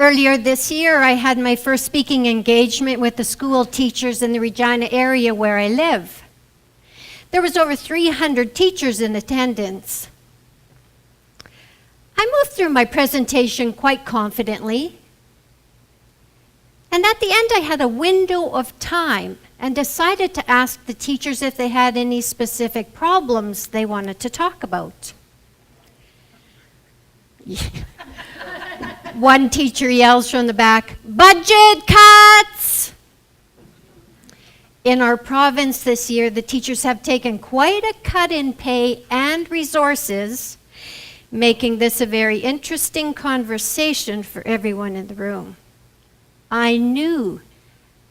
Earlier this year, I had my first speaking engagement with the school teachers in the Regina area where I live. There was over 300 teachers in attendance. I moved through my presentation quite confidently. And at the end, I had a window of time and decided to ask the teachers if they had any specific problems they wanted to talk about. One teacher yells from the back, "Budget cuts!" In our province this year, the teachers have taken quite a cut in pay and resources, making this a very interesting conversation for everyone in the room. I knew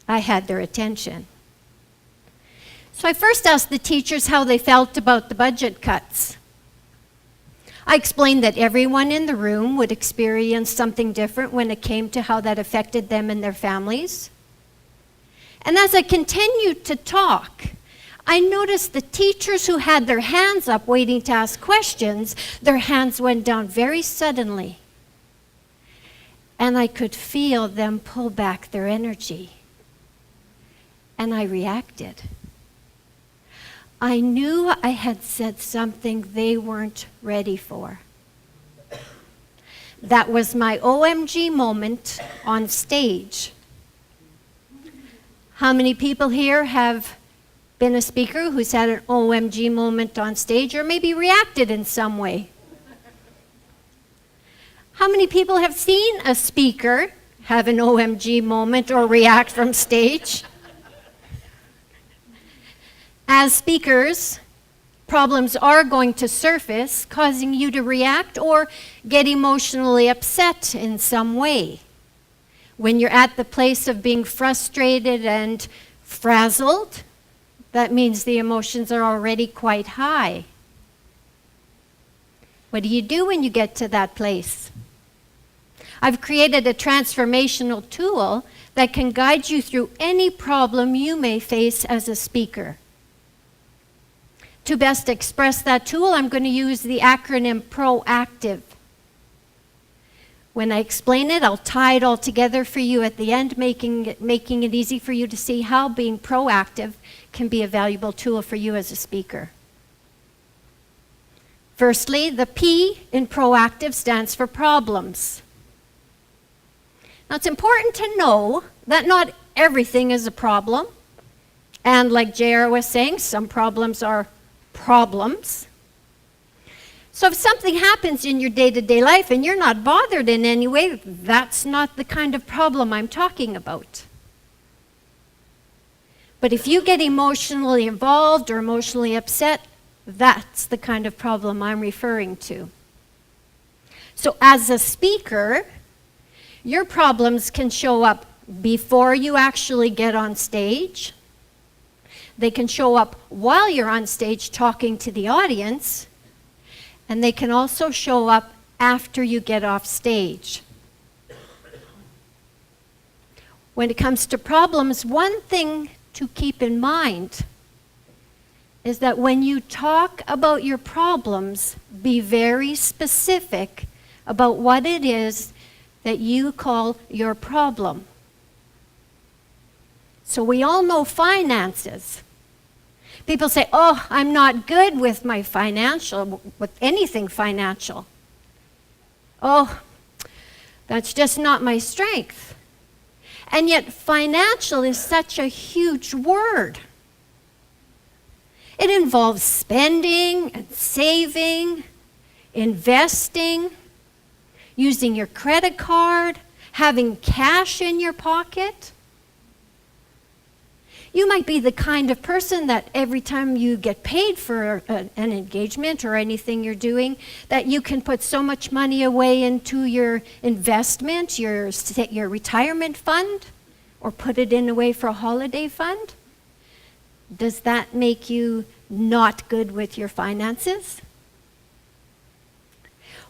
I had their attention. So I first asked the teachers how they felt about the budget cuts. I explained that everyone in the room would experience something different when it came to how that affected them and their families. And as I continued to talk, I noticed the teachers who had their hands up waiting to ask questions, their hands went down very suddenly. And I could feel them pull back their energy. And I reacted. I knew I had said something they weren't ready for. That was my OMG moment on stage. How many people here have been a speaker who's had an OMG moment on stage or maybe reacted in some way? How many people have seen a speaker have an OMG moment or react from stage? As speakers, problems are going to surface, causing you to react or get emotionally upset in some way. When you're at the place of being frustrated and frazzled, that means the emotions are already quite high. What do you do when you get to that place? I've created a transformational tool that can guide you through any problem you may face as a speaker. To best express that tool, I'm going to use the acronym PROACTIVE. When I explain it, I'll tie it all together for you at the end, making it easy for you to see how being proactive can be a valuable tool for you as a speaker. Firstly, the P in proactive stands for problems. Now, it's important to know that not everything is a problem. And like JR was saying, some problems are problems. So if something happens in your day-to-day life and you're not bothered in any way, that's not the kind of problem I'm talking about. But if you get emotionally involved or emotionally upset, that's the kind of problem I'm referring to. So as a speaker, your problems can show up before you actually get on stage. They can show up while you're on stage talking to the audience. And they can also show up after you get off stage. When it comes to problems, one thing to keep in mind is that when you talk about your problems, be very specific about what it is that you call your problem. So we all know finances. People say, "Oh, I'm not good with my financial, with anything financial. Oh, that's just not my strength." And yet financial is such a huge word. It involves spending and saving, investing, using your credit card, having cash in your pocket. You might be the kind of person that every time you get paid for an engagement or anything you're doing, that you can put so much money away into your investment, your retirement fund, or put it in away for a holiday fund. Does that make you not good with your finances?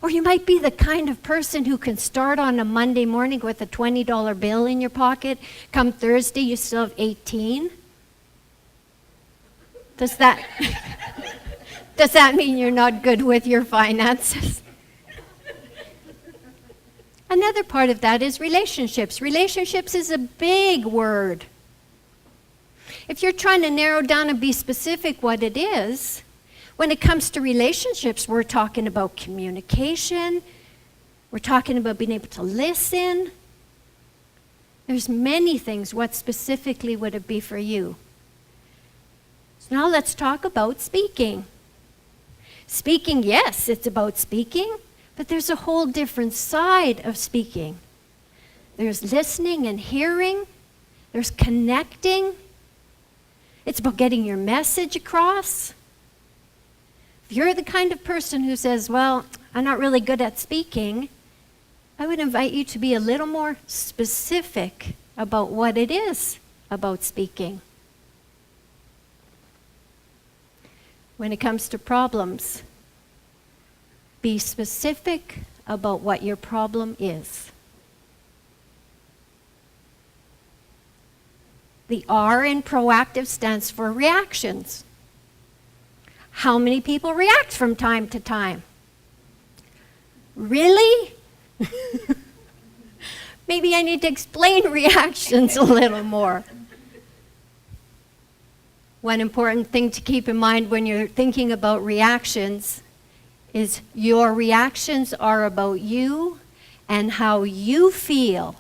Or you might be the kind of person who can start on a Monday morning with a $20 bill in your pocket. Come Thursday, you still have 18. Does that mean you're not good with your finances? Another part of that is relationships. Relationships is a big word. If you're trying to narrow down and be specific what it is, when it comes to relationships, we're talking about communication. We're talking about being able to listen. There's many things. What specifically would it be for you? So now let's talk about speaking. Speaking, yes, it's about speaking, but there's a whole different side of speaking. There's listening and hearing. There's connecting. It's about getting your message across. If you're the kind of person who says, well, I'm not really good at speaking, I would invite you to be a little more specific about what it is about speaking. When it comes to problems, be specific about what your problem is. The R in proactive stands for reactions. How many people react from time to time? Really? Maybe I need to explain reactions a little more. One important thing to keep in mind when you're thinking about reactions is your reactions are about you and how you feel,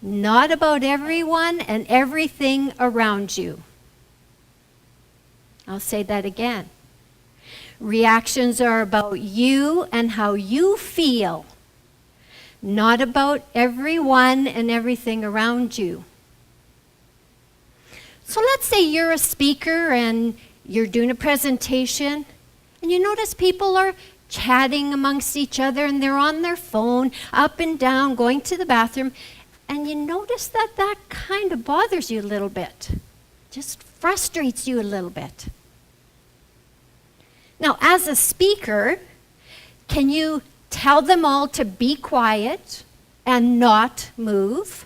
not about everyone and everything around you. I'll say that again. Reactions are about you and how you feel, not about everyone and everything around you. So let's say you're a speaker and you're doing a presentation and you notice people are chatting amongst each other and they're on their phone, up and down, going to the bathroom, and you notice that that kind of bothers you a little bit, just frustrates you a little bit. Now, as a speaker, can you tell them all to be quiet and not move?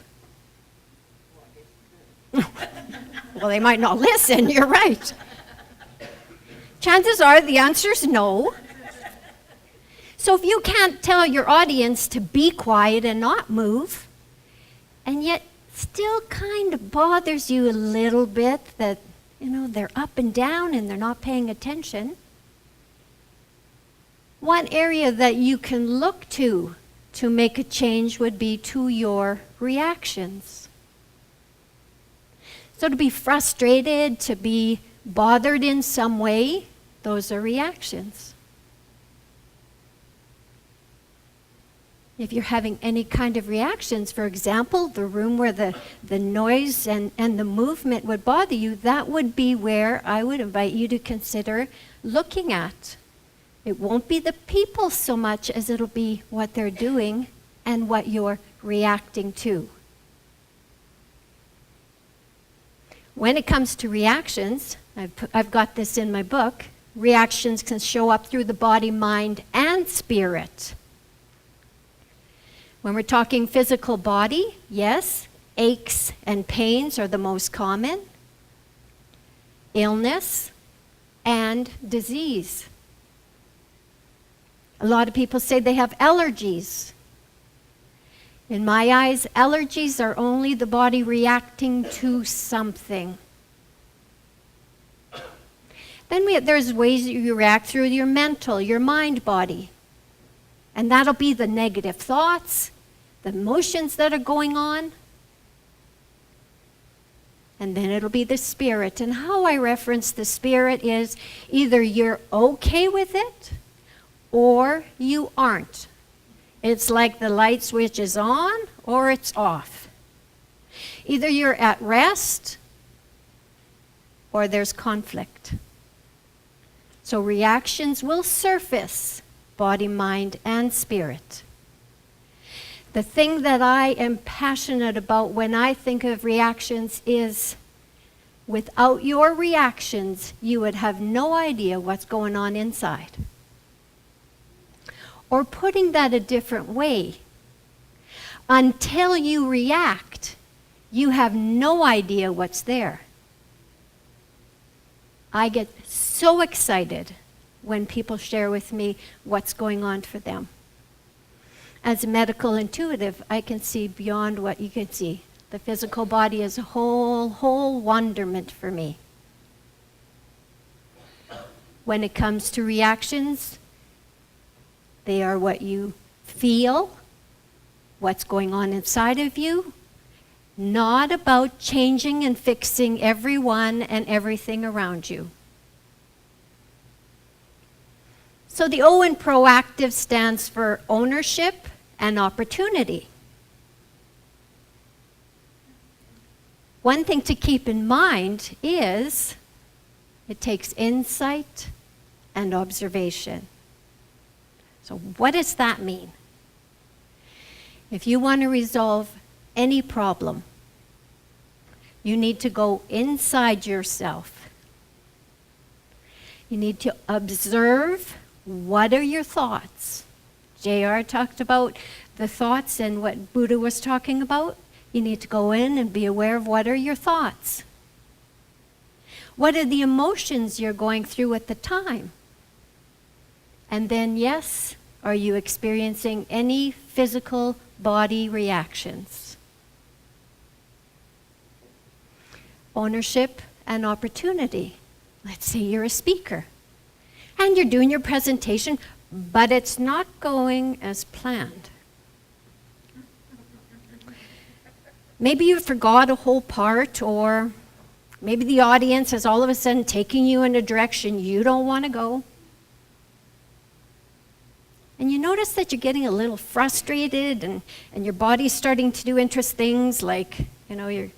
Well, they might not listen, you're right. Chances are the answer is no. So if you can't tell your audience to be quiet and not move, and yet still kind of bothers you a little bit that, they're up and down and they're not paying attention, one area that you can look to make a change would be to your reactions. So to be frustrated, to be bothered in some way, those are reactions. If you're having any kind of reactions, for example, the room where the noise and the movement would bother you, that would be where I would invite you to consider looking at. It won't be the people so much as it'll be what they're doing and what you're reacting to. When it comes to reactions, I've got this in my book, reactions can show up through the body, mind, and spirit. When we're talking physical body, yes, aches and pains are the most common. Illness and disease. A lot of people say they have allergies. In my eyes, allergies are only the body reacting to something. Then there's ways you react through your mental, your mind body. And that'll be the negative thoughts, the emotions that are going on. And then it'll be the spirit. And how I reference the spirit is either you're okay with it or you aren't. It's like the light switch is on or it's off. Either you're at rest or there's conflict. So reactions will surface, body, mind, and spirit. The thing that I am passionate about when I think of reactions is without your reactions, you would have no idea what's going on inside. Or putting that a different way, until you react, you have no idea what's there. I get so excited when people share with me what's going on for them. As a medical intuitive, I can see beyond what you can see. The physical body is a whole wonderment for me. When it comes to reactions, they are what you feel, what's going on inside of you, not about changing and fixing everyone and everything around you. So the O in proactive stands for ownership and opportunity. One thing to keep in mind is it takes insight and observation. So what does that mean? If you want to resolve any problem, you need to go inside yourself. You need to observe, what are your thoughts? JR talked about the thoughts and what Buddha was talking about. You need to go in and be aware of what are your thoughts. What are the emotions you're going through at the time? And then, yes, are you experiencing any physical body reactions? Ownership and opportunity. Let's say you're a speaker and you're doing your presentation, but it's not going as planned. Maybe you forgot a whole part, or maybe the audience is all of a sudden taking you in a direction you don't want to go. And you notice that you're getting a little frustrated and your body's starting to do interesting things like, your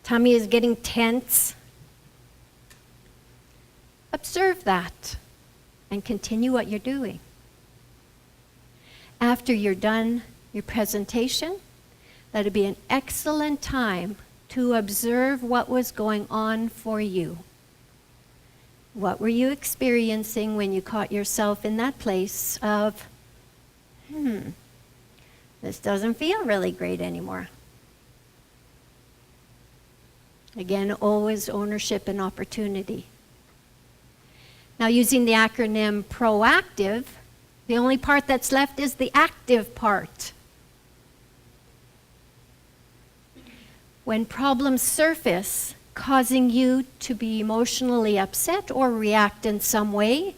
tummy is getting tense. Observe that and continue what you're doing. After you're done your presentation, that'd be an excellent time to observe what was going on for you. What were you experiencing when you caught yourself in that place of, this doesn't feel really great anymore? Again, always ownership and opportunity. Now, using the acronym PROACTIVE, the only part that's left is the active part. When problems surface, causing you to be emotionally upset or react in some way,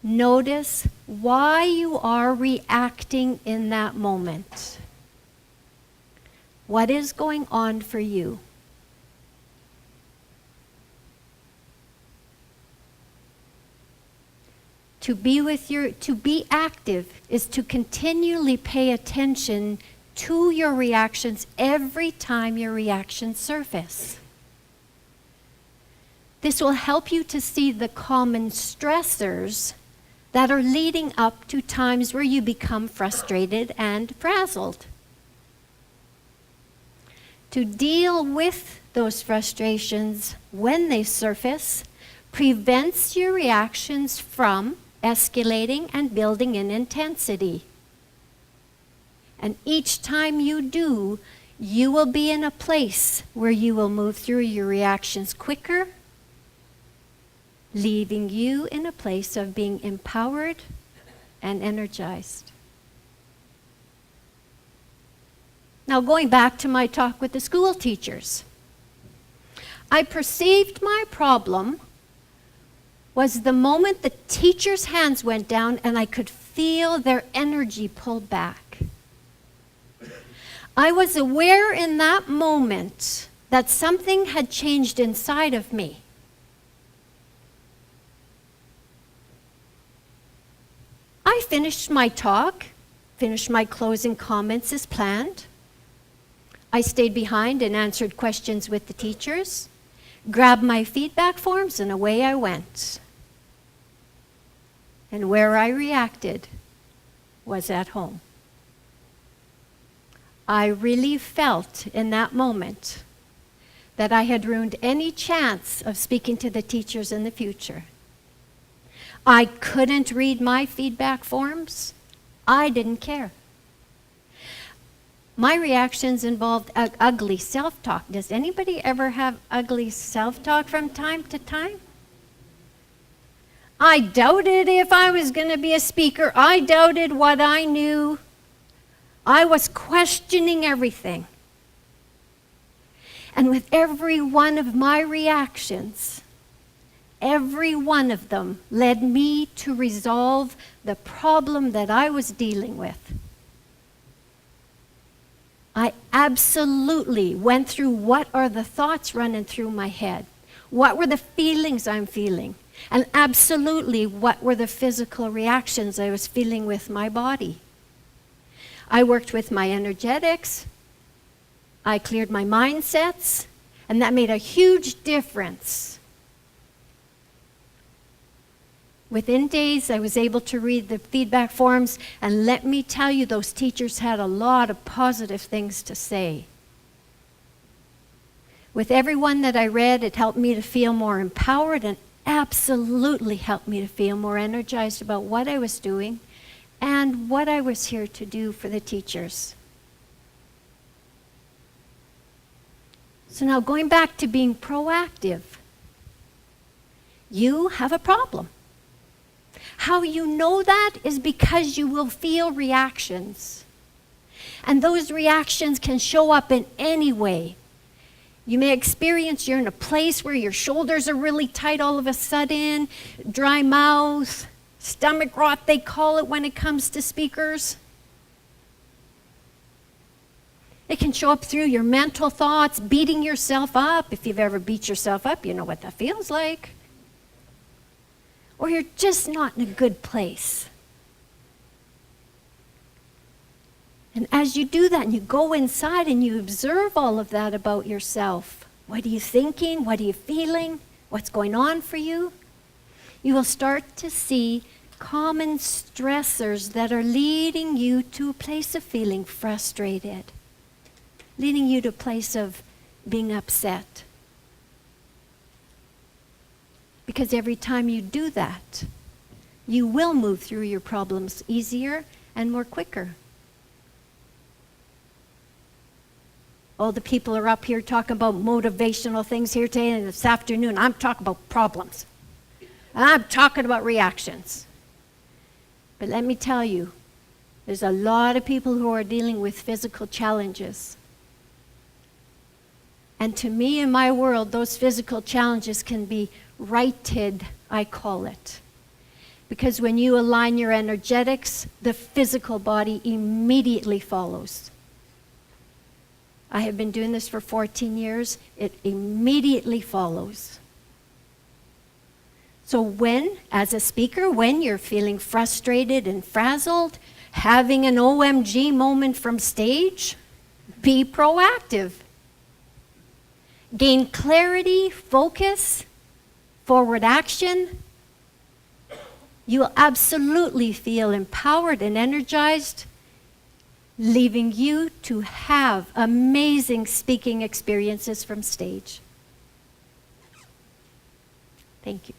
notice why you are reacting in that moment. What is going on for you? To be active is to continually pay attention to your reactions every time your reactions surface. This will help you to see the common stressors that are leading up to times where you become frustrated and frazzled. To deal with those frustrations when they surface prevents your reactions from escalating and building in intensity. And each time you do, you will be in a place where you will move through your reactions quicker, leaving you in a place of being empowered and energized. Now, going back to my talk with the school teachers, I perceived my problem was the moment the teachers' hands went down and I could feel their energy pulled back. I was aware in that moment that something had changed inside of me. I finished my talk, finished my closing comments as planned. I stayed behind and answered questions with the teachers, grabbed my feedback forms, and away I went. And where I reacted was at home. I really felt in that moment that I had ruined any chance of speaking to the teachers in the future. I couldn't read my feedback forms. I didn't care. My reactions involved ugly self-talk. Does anybody ever have ugly self-talk from time to time? I doubted if I was going to be a speaker. I doubted what I knew. I was questioning everything. And with every one of my reactions, every one of them led me to resolve the problem that I was dealing with. I absolutely went through what are the thoughts running through my head. What were the feelings I'm feeling? And absolutely what were the physical reactions I was feeling with my body. I worked with my energetics. I cleared my mindsets. And that made a huge difference. Within days, I was able to read the feedback forms, and let me tell you, those teachers had a lot of positive things to say. With everyone that I read, it helped me to feel more empowered and absolutely helped me to feel more energized about what I was doing and what I was here to do for the teachers. So now going back to being proactive, you have a problem. How you know that is because you will feel reactions. And those reactions can show up in any way. You may experience you're in a place where your shoulders are really tight all of a sudden, dry mouth, stomach rot they call it when it comes to speakers. It can show up through your mental thoughts, beating yourself up. If you've ever beat yourself up, you know what that feels like. Or you're just not in a good place. And as you do that and you go inside and you observe all of that about yourself, what are you thinking? What are you feeling? What's going on for you? You will start to see common stressors that are leading you to a place of feeling frustrated, leading you to a place of being upset. Because every time you do that, you will move through your problems easier and more quicker. All the people are up here talking about motivational things here today and this afternoon. I'm talking about problems. I'm talking about reactions. But let me tell you, there's a lot of people who are dealing with physical challenges. And to me, in my world, those physical challenges can be righted, I call it. Because when you align your energetics, the physical body immediately follows. I have been doing this for 14 years. It immediately follows. So when, as a speaker, when you're feeling frustrated and frazzled, having an OMG moment from stage, be proactive. Gain clarity, focus, forward action. You will absolutely feel empowered and energized, leaving you to have amazing speaking experiences from stage. Thank you.